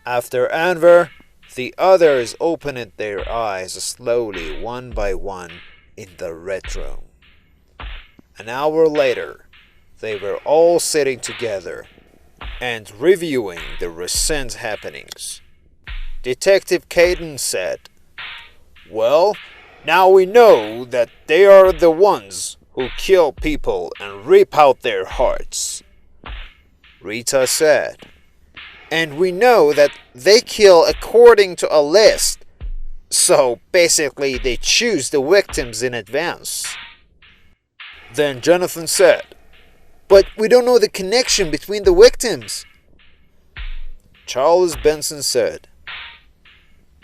After Anver, the others opened their eyes slowly one by one in the red room. An hour later, they were all sitting together and reviewing the recent happenings. Detective Caden said, "Well, now we know that they are the ones who kill people and rip out their hearts." Rita said, "And we know that they kill according to a list. So basically they choose the victims in advance." Then Jonathan said, "But we don't know the connection between the victims." Charles Benson said,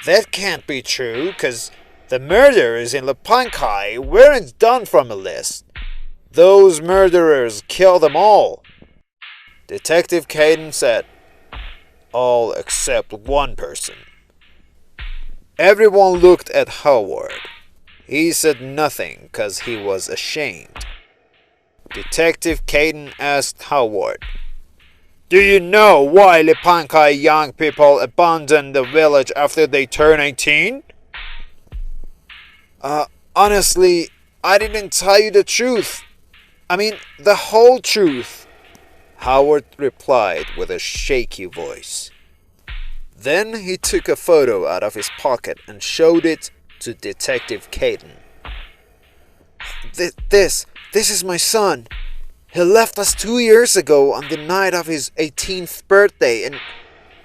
"That can't be true, because the murders in Lepankai weren't done from a list. Those murderers killed them all." Detective Caden said, "All except one person." Everyone looked at Howard. He said nothing because he was ashamed. Detective Caden asked Howard, "Do you know why Lepankai young people abandon the village after they turn 18? Honestly, I didn't tell you the truth. I mean, the whole truth," Howard replied with a shaky voice. Then he took a photo out of his pocket and showed it to Detective Caden. This is my son. He left us 2 years ago on the night of his 18th birthday and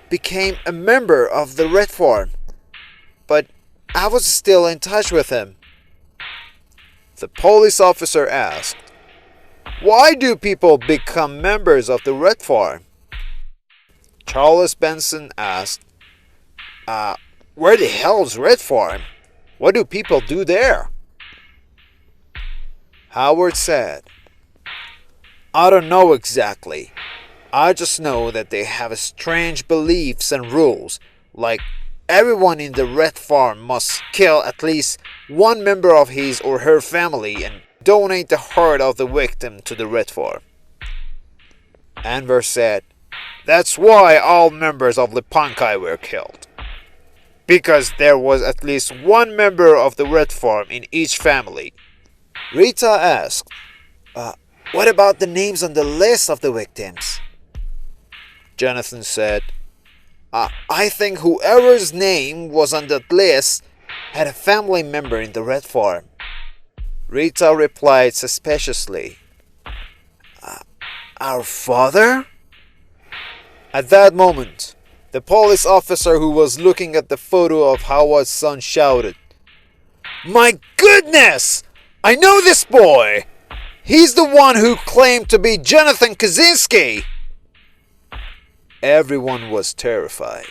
became a member of the Red Farm. But I was still in touch with him." The police officer asked, "Why do people become members of the Red Farm?" Charles Benson asked, "Where the hell's Red Farm? What do people do there?" Howard said, "I don't know exactly. I just know that they have strange beliefs and rules, like everyone in the Red Farm must kill at least one member of his or her family and donate the heart of the victim to the Red Farm." Anver said, "That's why all members of Lepankai were killed. Because there was at least one member of the Red Farm in each family." Rita asked, "What about the names on the list of the victims?" Jonathan said, I think whoever's name was on that list had a family member in the Red Farm." Rita replied suspiciously, "Our father?" At that moment, the police officer who was looking at the photo of Howard's son shouted, "My goodness! I know this boy! He's the one who claimed to be Jonathan Kaczynski!" Everyone was terrified.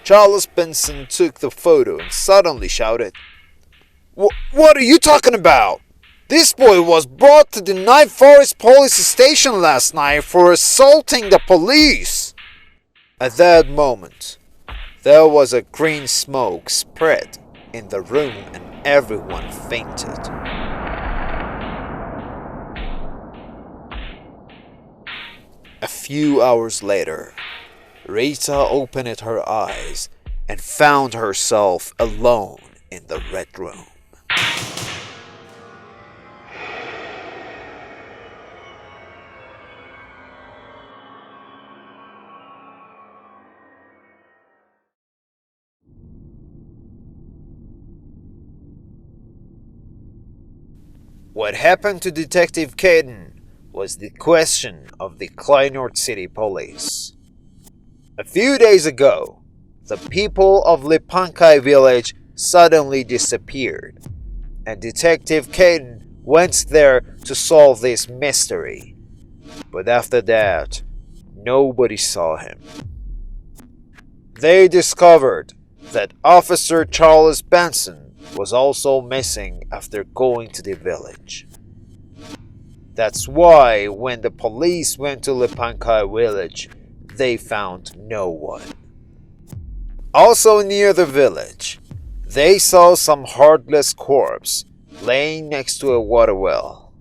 Charles Benson took the photo and suddenly shouted, What are you talking about? This boy was brought to the Night Forest police station last night for assaulting the police." At that moment, there was a green smoke spread in the room and everyone fainted. A few hours later, Rita opened her eyes and found herself alone in the red room. What happened to Detective Caden was the question of the Kleinort City Police. A few days ago, the people of Lepankai village suddenly disappeared, and Detective Caden went there to solve this mystery. But after that, nobody saw him. They discovered that Officer Charles Benson was also missing after going to the village. That's why when the police went to Lepankai village, they found no one. Also near the village, they saw some heartless corpse laying next to a water well.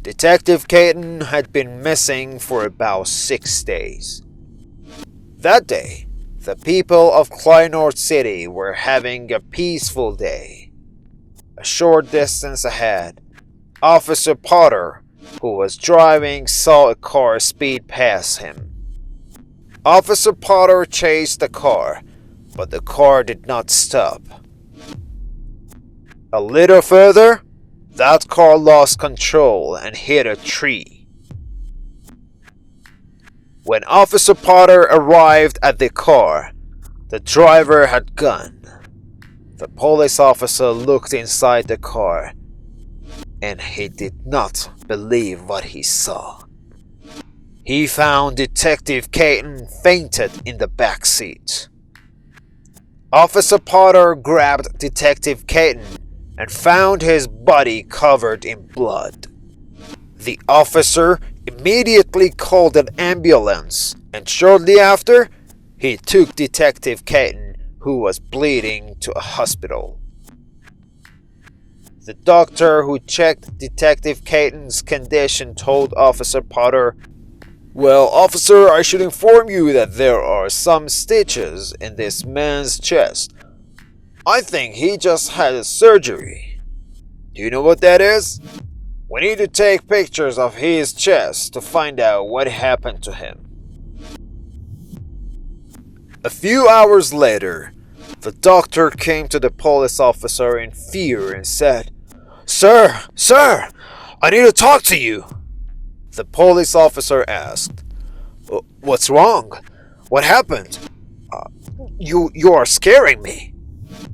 Detective Caden had been missing for about 6 days. That day, the people of Kleinord City were having a peaceful day. A short distance ahead, Officer Potter, who was driving, saw a car speed past him. Officer Potter chased the car, but the car did not stop. A little further, that car lost control and hit a tree. When Officer Potter arrived at the car, the driver had gone. The police officer looked inside the car, and he did not believe what he saw. He found Detective Caden fainted in the back seat. Officer Potter grabbed Detective Caden and found his body covered in blood. The officer immediately called an ambulance, and shortly after, he took Detective Caden, who was bleeding, to a hospital. The doctor who checked Detective Caden's condition told Officer Potter, "Well, officer, I should inform you that there are some stitches in this man's chest. I think he just had a surgery. Do you know what that is? We need to take pictures of his chest to find out what happened to him." A few hours later, the doctor came to the police officer in fear and said, Sir, I need to talk to you." The police officer asked, "What's wrong? What happened? You are scaring me.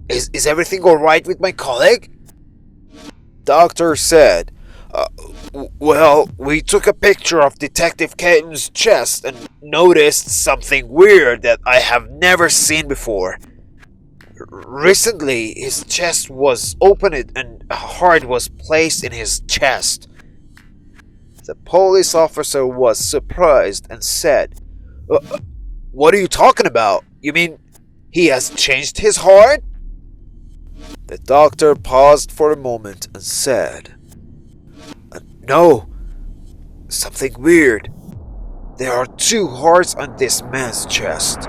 Is everything alright with my colleague?" Doctor said, "Well, we took a picture of Detective Caden's chest and noticed something weird that I have never seen before. Recently, his chest was opened and a heart was placed in his chest." The police officer was surprised and said, "What are you talking about? You mean he has changed his heart?" The doctor paused for a moment and said, "No, something weird. There are 2 hearts on this man's chest."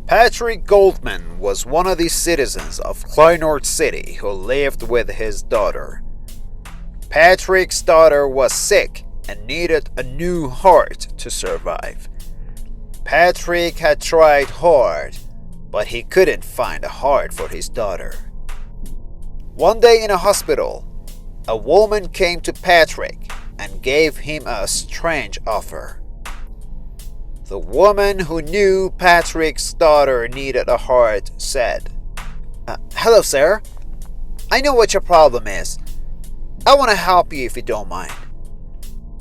Patrick Goldman was one of the citizens of Kleinord City who lived with his daughter. Patrick's daughter was sick and needed a new heart to survive. Patrick had tried hard, but he couldn't find a heart for his daughter. One day in a hospital, a woman came to Patrick and gave him a strange offer. The woman who knew Patrick's daughter needed a heart said, "Hello, sir. I know what your problem is. I want to help you if you don't mind."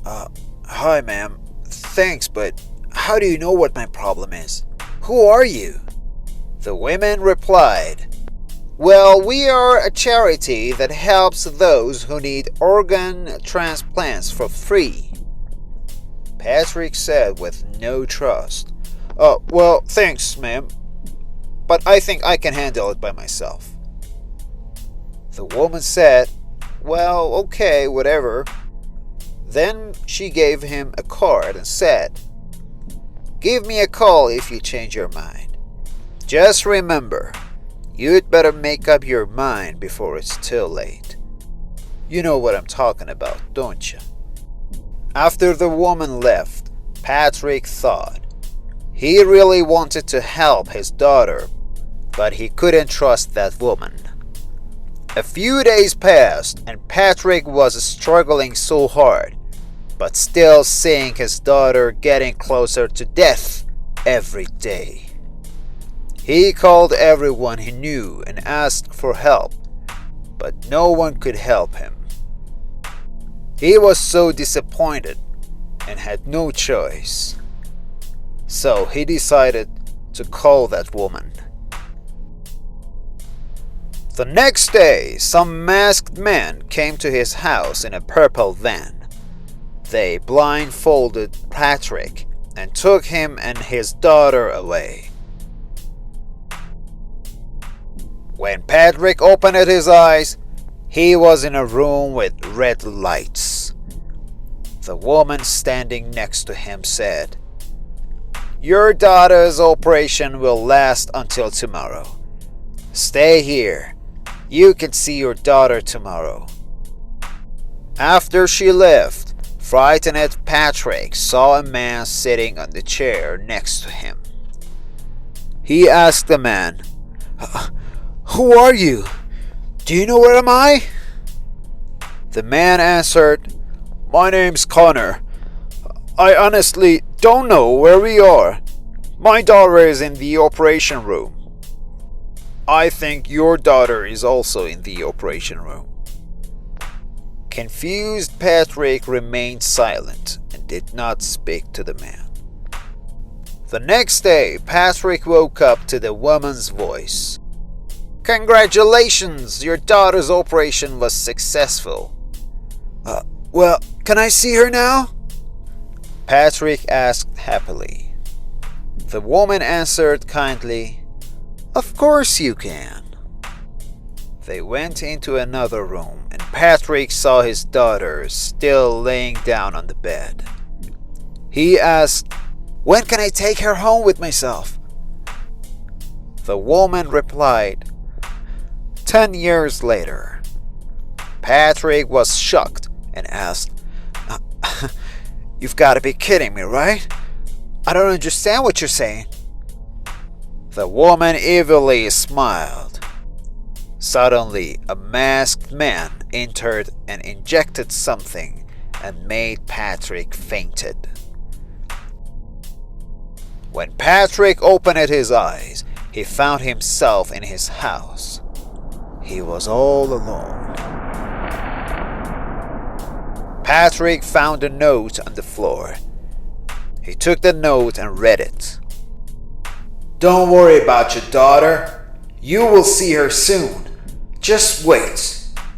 Hi, ma'am. Thanks, but how do you know what my problem is? Who are you?" The woman replied, "Well, we are a charity that helps those who need organ transplants for free." Patrick said with no trust, "Well, thanks, ma'am, but I think I can handle it by myself." The woman said, "Well, okay, whatever." Then she gave him a card and said, "Give me a call if you change your mind. Just remember, you'd better make up your mind before it's too late." You know what I'm talking about, don't you? After the woman left, Patrick thought. He really wanted to help his daughter, but he couldn't trust that woman. A few days passed and Patrick was struggling so hard, but still seeing his daughter getting closer to death every day. He called everyone he knew and asked for help, but no one could help him. He was so disappointed and had no choice. So he decided to call that woman. The next day, some masked men came to his house in a purple van. They blindfolded Patrick and took him and his daughter away. When Patrick opened his eyes, he was in a room with red lights. The woman standing next to him said, "Your daughter's operation will last until tomorrow. Stay here. You can see your daughter tomorrow." After she left, frightened Patrick saw a man sitting on the chair next to him. He asked the man, "Who are you? Do you know where am I?" The man answered, "My name's Connor. I honestly don't know where we are. My daughter is in the operation room." "I think your daughter is also in the operation room." Confused Patrick remained silent and did not speak to the man. The next day, Patrick woke up to the woman's voice. "Congratulations, your daughter's operation was successful." Well, can I see her now?" Patrick asked happily. The woman answered kindly, "Of course you can." They went into another room and Patrick saw his daughter still laying down on the bed. He asked, "When can I take her home with myself?" The woman replied, 10 years later." Patrick was shocked and asked, "You've got to be kidding me, right? I don't understand what you're saying." The woman evilly smiled. Suddenly, a masked man entered and injected something and made Patrick fainted. When Patrick opened his eyes, he found himself in his house. He was all alone. Patrick found a note on the floor. He took the note and read it. "Don't worry about your daughter. You will see her soon. Just wait.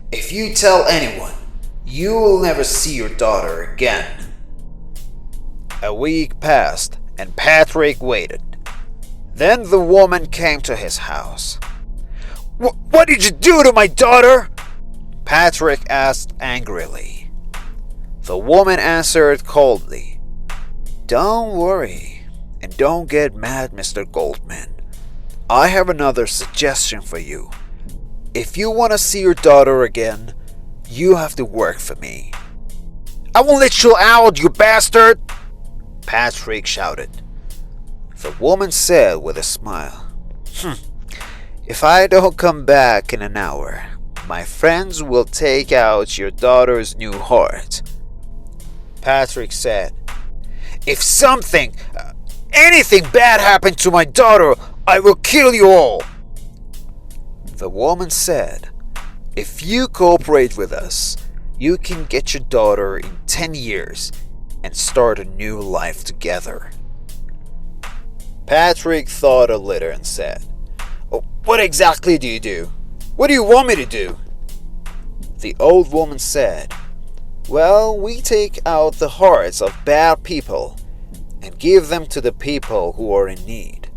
If you tell anyone, you will never see your daughter again." A week passed and Patrick waited. Then the woman came to his house. What did you do to my daughter?" Patrick asked angrily. The woman answered coldly, "Don't worry and don't get mad, Mr. Goldman. I have another suggestion for you. If you want to see your daughter again, you have to work for me." "I won't let you out, you bastard!" Patrick shouted. The woman said with a smile, "If I don't come back in an hour, my friends will take out your daughter's new heart." Patrick said, "If anything bad happened to my daughter, I will kill you all." The woman said, "If you cooperate with us, you can get your daughter in 10 years and start a new life together." Patrick thought a little and said, "What exactly do you do? What do you want me to do?" The old woman said, "Well, we take out the hearts of bad people and give them to the people who are in need.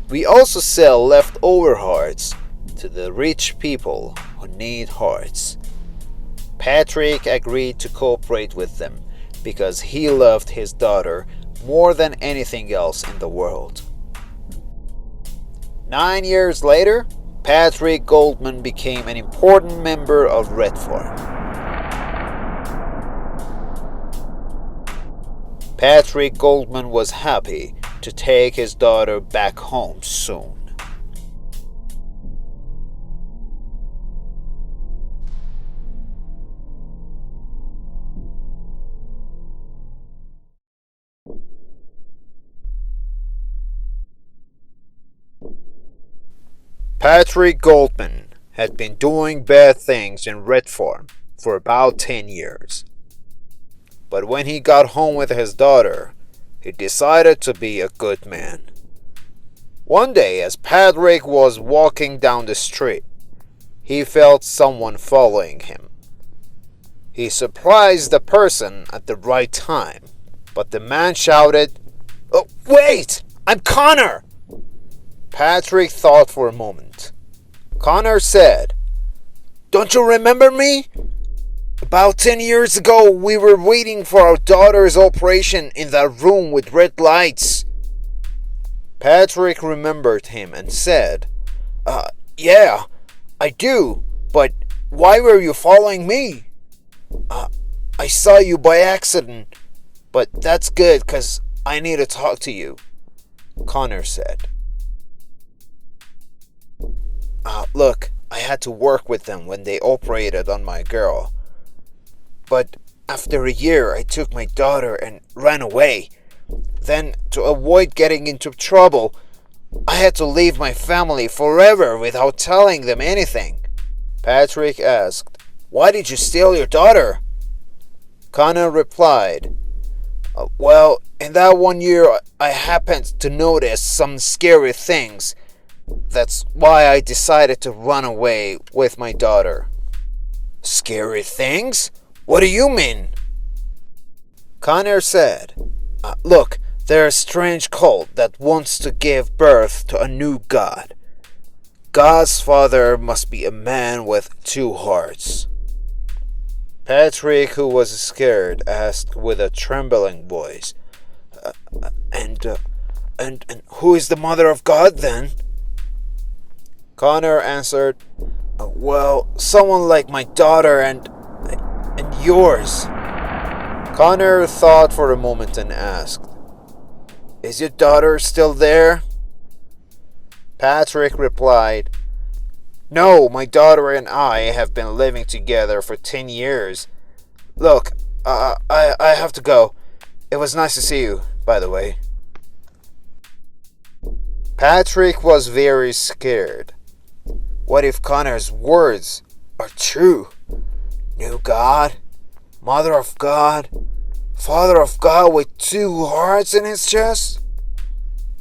We also sell leftover hearts to the rich people who need hearts." Patrick agreed to cooperate with them because he loved his daughter more than anything else in the world. 9 years later, Patrick Goldman became an important member of Red Farm. Patrick Goldman was happy to take his daughter back home soon. Patrick Goldman had been doing bad things in Red Farm for about 10 years. But when he got home with his daughter, he decided to be a good man. One day, as Patrick was walking down the street, he felt someone following him. He surprised the person at the right time, but the man shouted, "Oh, wait! I'm Connor!" Patrick thought for a moment. Connor said, "Don't you remember me? About 10 years ago, we were waiting for our daughter's operation in that room with red lights." Patrick remembered him and said, Yeah, I do, but why were you following me?" I saw you by accident, but that's good because I need to talk to you," Connor said. Look, I had to work with them when they operated on my girl. But after a year, I took my daughter and ran away. Then, to avoid getting into trouble, I had to leave my family forever without telling them anything. Patrick asked, "Why did you steal your daughter?" Connor replied, "Well, in that one year, I happened to notice some scary things. That's why I decided to run away with my daughter." "Scary things? What do you mean?" Connor said, "Look, there's a strange cult that wants to give birth to a new god. God's father must be a man with two hearts." Patrick, who was scared, asked with a trembling voice, And who is the mother of God then?" Connor answered, "Well, someone like my daughter and yours." Connor thought for a moment and asked, "Is your daughter still there?" Patrick replied, "No, my daughter and I have been living together for 10 years. Look, I have to go. It was nice to see you, by the way." Patrick was very scared. What if Connor's words are true? New God, Mother of God, Father of God with two hearts in his chest?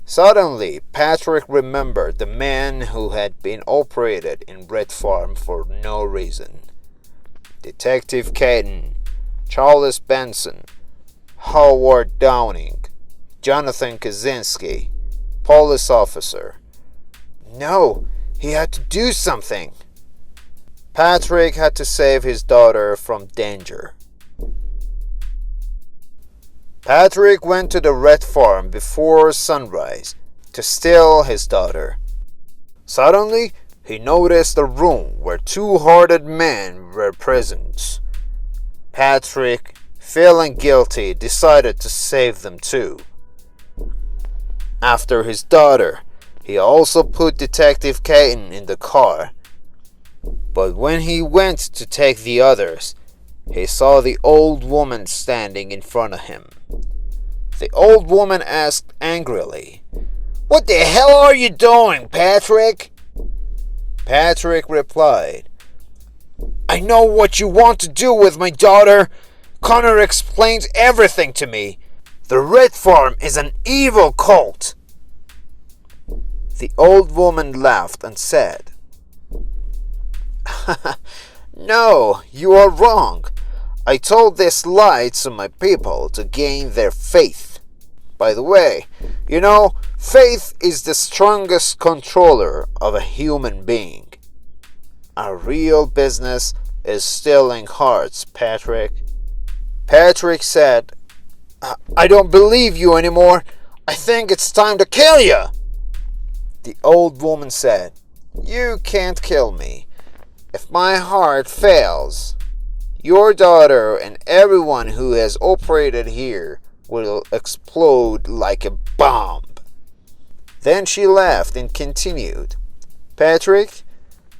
Suddenly, Patrick remembered the man who had been operated in Red Farm for no reason. Detective Caden, Charles Benson, Howard Downing, Jonathan Kaczynski, police officer. No, he had to do something. Patrick had to save his daughter from danger. Patrick went to the Red Farm before sunrise to steal his daughter. Suddenly, he noticed a room where two-hearted men were present. Patrick, feeling guilty, decided to save them too. After his daughter, he also put Detective Caden in the car. But when he went to take the others, he saw the old woman standing in front of him. The old woman asked angrily, "What the hell are you doing, Patrick?" Patrick replied, "I know what you want to do with my daughter. Connor explained everything to me. The Red Farm is an evil cult." The old woman laughed and said, "No, you are wrong. I told this lie to my people to gain their faith. By the way, you know, faith is the strongest controller of a human being. Our real business is stealing hearts, Patrick." Patrick said, "I don't believe you anymore. I think it's time to kill you." The old woman said, "You can't kill me. If my heart fails, your daughter and everyone who has operated here will explode like a bomb." Then she laughed and continued, "Patrick,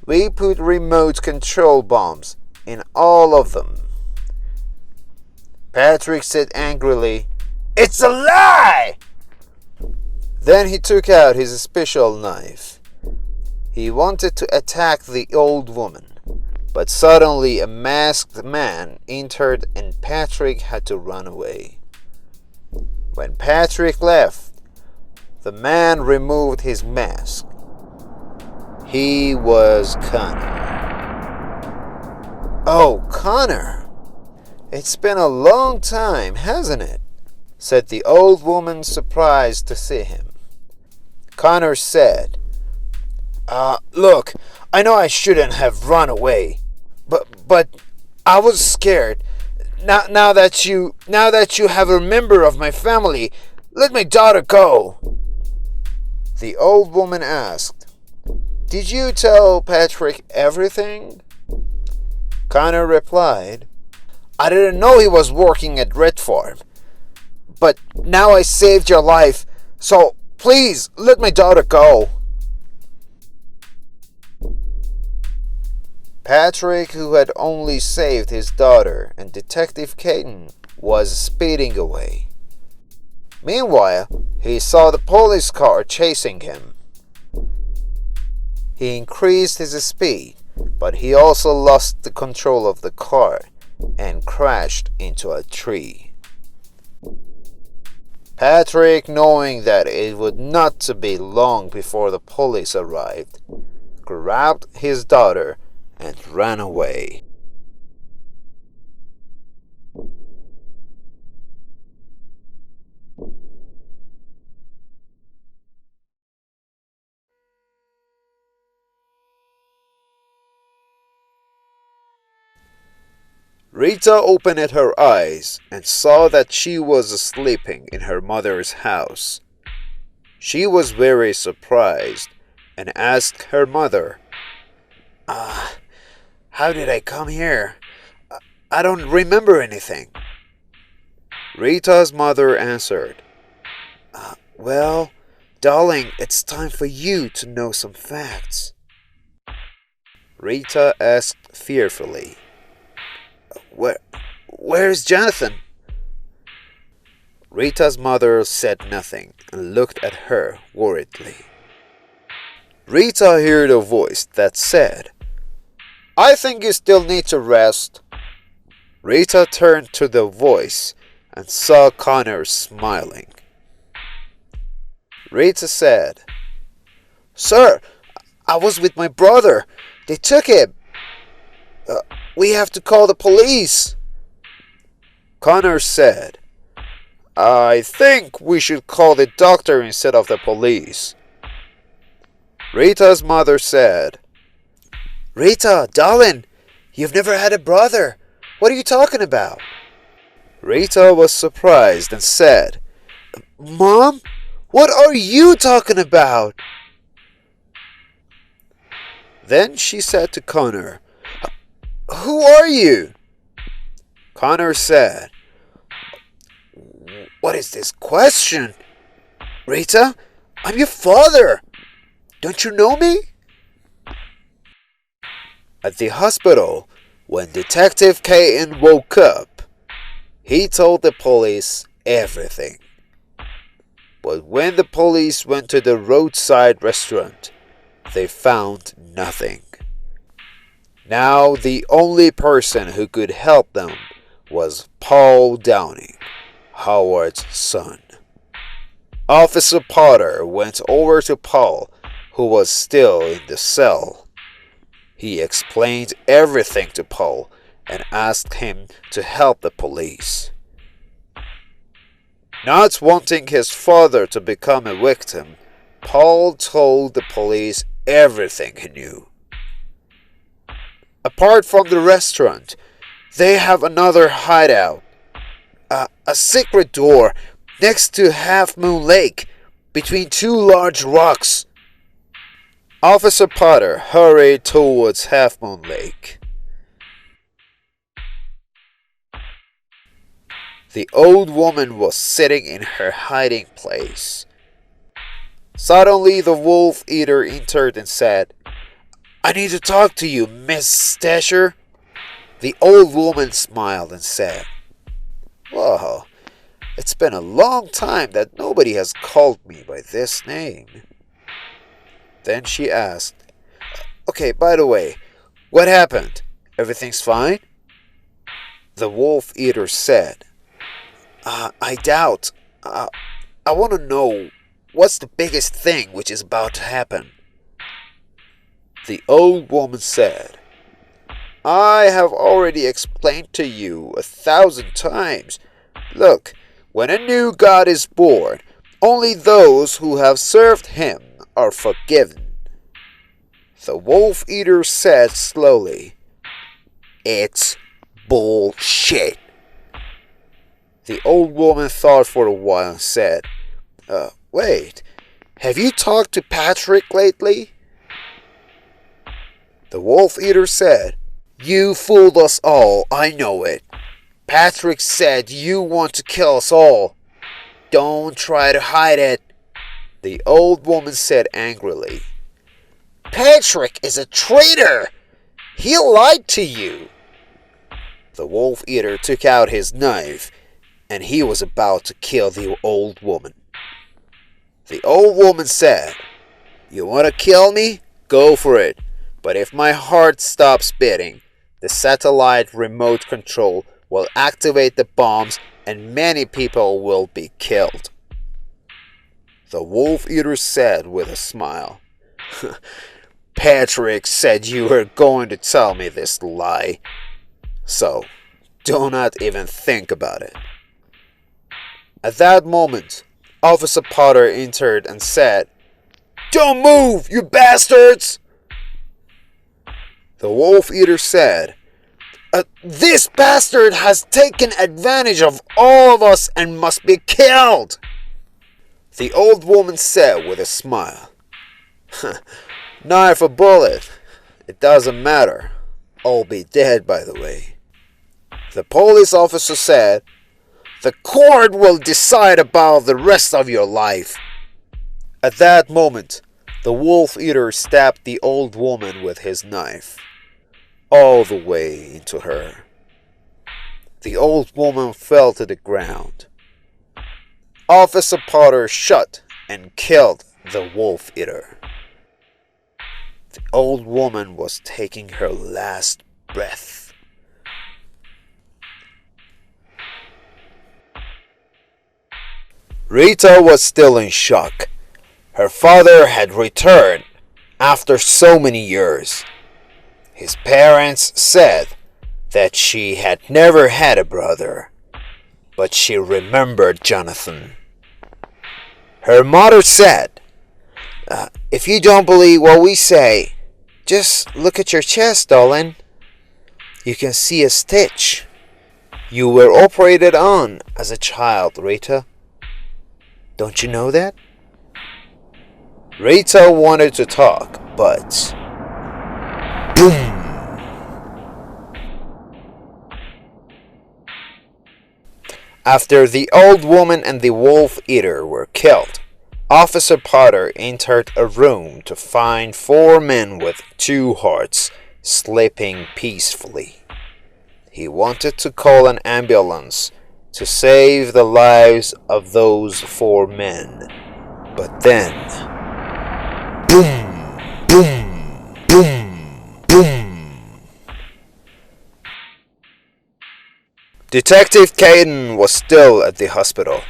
we put remote control bombs in all of them." Patrick said angrily, "It's a lie!" Then he took out his special knife. He wanted to attack the old woman, but suddenly a masked man entered and Patrick had to run away. When Patrick left, the man removed his mask. He was Connor. "Oh, Connor, It's been a long time, hasn't it? Said the old woman, surprised to see him. Connor said, Look, I know I shouldn't have run away, but I was scared. Now that you have a member of my family, let my daughter go. The old woman asked, Did you tell Patrick everything? Connor replied, I didn't know he was working at Red Farm, but now I saved your life, so please let my daughter go. Patrick, who had only saved his daughter, and Detective Caden was speeding away. Meanwhile, he saw the police car chasing him. He increased his speed, but he also lost the control of the car and crashed into a tree. Patrick, knowing that it would not be long before the police arrived, grabbed his daughter and ran away. Rita opened her eyes and saw that she was sleeping in her mother's house. She was very surprised and asked her mother, How did I come here? I don't remember anything. Rita's mother answered, Well, darling, it's time for you to know some facts. Rita asked fearfully, Where's Jonathan? Rita's mother said nothing and looked at her worriedly. Rita heard a voice that said, I think you still need to rest. Rita turned to the voice and saw Connor smiling. Rita said, Sir, I was with my brother. They took him. We have to call the police. Connor said, I think we should call the doctor instead of the police. Rita's mother said, Rita, darling, you've never had a brother. What are you talking about? Rita was surprised and said, Mom, what are you talking about? Then she said to Connor, Who are you? Connor said, What is this question? Rita, I'm your father. Don't you know me? At the hospital, when Detective Caden woke up, he told the police everything. But when the police went to the roadside restaurant, they found nothing. Now the only person who could help them was Paul Downing, Howard's son. Officer Potter went over to Paul, who was still in the cell. He explained everything to Paul and asked him to help the police. Not wanting his father to become a victim, Paul told the police everything he knew. Apart from the restaurant, they have another hideout. A secret door next to Half Moon Lake, between two large rocks. Officer Potter hurried towards Half Moon Lake. The old woman was sitting in her hiding place. Suddenly the wolf eater entered and said, I need to talk to you, Miss Stasher. The old woman smiled and said, Whoa, it's been a long time that nobody has called me by this name. Then she asked, Okay, by the way, what happened? Everything's fine? The wolf eater said, I doubt. I want to know, what's the biggest thing which is about to happen? The old woman said, I have already explained to you 1,000 times. Look, when a new God is born, only those who have served him are forgiven. The wolf eater said slowly, "It's bullshit." The old woman thought for a while and said, Wait, have you talked to Patrick lately? The wolf eater said, "You fooled us all, I know it. Patrick said you want to kill us all. Don't try to hide it." The old woman said angrily, "Patrick is a traitor! He lied to you." The wolf eater took out his knife, and he was about to kill the old woman. The old woman said, "You want to kill me? Go for it. But if my heart stops beating, the satellite remote control will activate the bombs and many people will be killed." The wolf eater said with a smile, "Patrick said you were going to tell me this lie, so do not even think about it." At that moment, Officer Potter entered and said, "Don't move, you bastards!" The wolf eater said, "This bastard has taken advantage of all of us and must be killed." The old woman said with a smile, "Knife or bullet, it doesn't matter. I'll be dead, by the way." The police officer said, "The court will decide about the rest of your life." At that moment, the wolf eater stabbed the old woman with his knife, all the way into her. The old woman fell to the ground. Officer Potter shot and killed the wolf eater. The old woman was taking her last breath. Rita was still in shock. Her father had returned after so many years. His parents said that she had never had a brother, but she remembered Jonathan. Her mother said, "If you don't believe what we say, just look at your chest, darling. You can see a stitch. You were operated on as a child, Rita. Don't you know that?" Rita wanted to talk, but boom! After the old woman and the wolf eater were killed, Officer Potter entered a room to find 4 men with 2 hearts sleeping peacefully. He wanted to call an ambulance to save the lives of those 4 men. But then, boom, boom, boom, boom. Detective Caden was still at the hospital.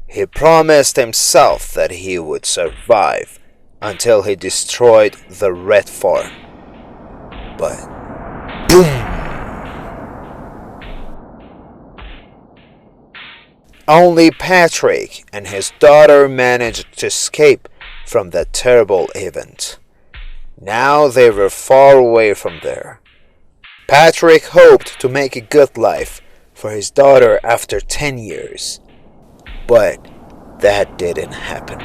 He promised himself that he would survive until he destroyed the red farm. But boom! Only Patrick and his daughter managed to escape from that terrible event. Now they were far away from there. Patrick hoped to make a good life for his daughter after 10 years. But that didn't happen.